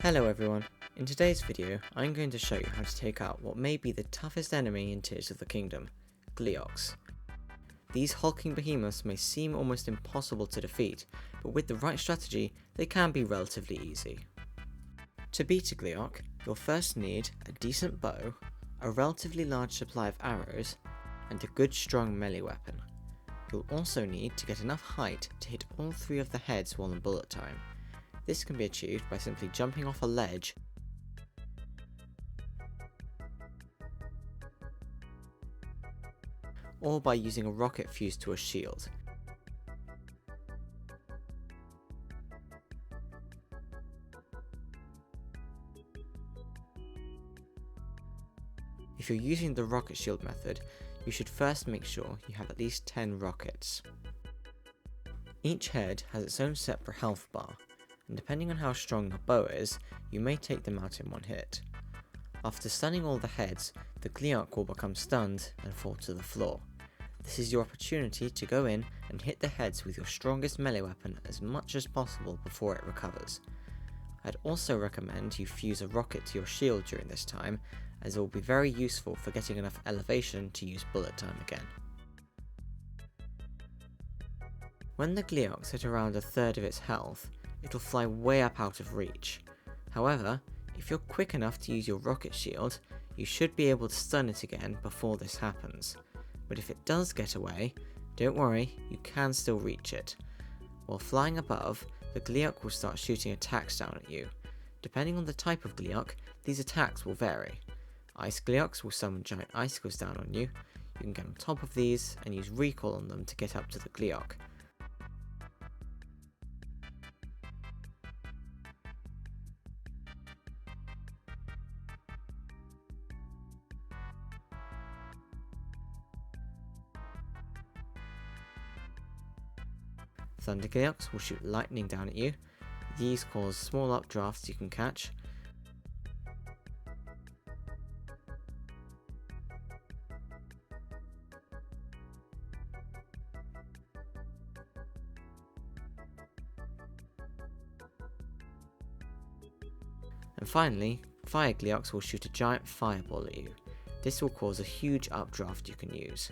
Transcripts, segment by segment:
Hello everyone, in today's video I'm going to show you how to take out what may be the toughest enemy in Tears of the Kingdom, Gleeoks. These hulking behemoths may seem almost impossible to defeat, but with the right strategy they can be relatively easy. To beat a Gleeok, you'll first need a decent bow, a relatively large supply of arrows, and a good strong melee weapon. You'll also need to get enough height to hit all three of the heads while in bullet time. This can be achieved by simply jumping off a ledge or by using a rocket fused to a shield. If you're using the rocket shield method, you should first make sure you have at least 10 rockets. Each head has its own separate health bar, and depending on how strong your bow is, you may take them out in one hit. After stunning all the heads, the Gleeok will become stunned and fall to the floor. This is your opportunity to go in and hit the heads with your strongest melee weapon as much as possible before it recovers. I'd also recommend you fuse a rocket to your shield during this time, as it will be very useful for getting enough elevation to use bullet time again. When the Gleeoks hit around a third of its health, it'll fly way up out of reach. However, if you're quick enough to use your rocket shield, you should be able to stun it again before this happens. But if it does get away, don't worry, you can still reach it. While flying above, the Gleeok will start shooting attacks down at you. Depending on the type of Gleeok, these attacks will vary. Ice Gleeoks will summon giant icicles down on you. You can get on top of these and use recoil on them to get up to the Gleeok. Thunder Gleeoks will shoot lightning down at you. These cause small updrafts you can catch. And finally, Fire Gleeoks will shoot a giant fireball at you. This will cause a huge updraft you can use.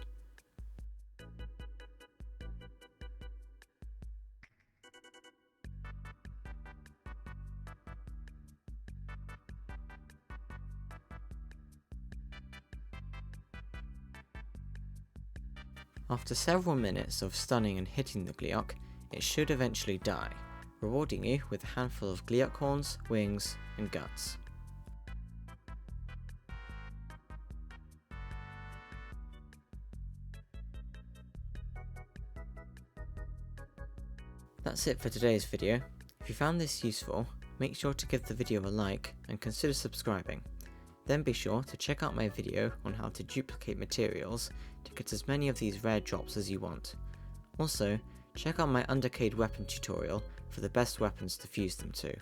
After several minutes of stunning and hitting the Gleeok, it should eventually die, rewarding you with a handful of Gleeok horns, wings, and guts. That's it for today's video. If you found this useful, make sure to give the video a like and consider subscribing. Then be sure to check out my video on how to duplicate materials to get as many of these rare drops as you want. Also, check out my Undercade weapon tutorial for the best weapons to fuse them to.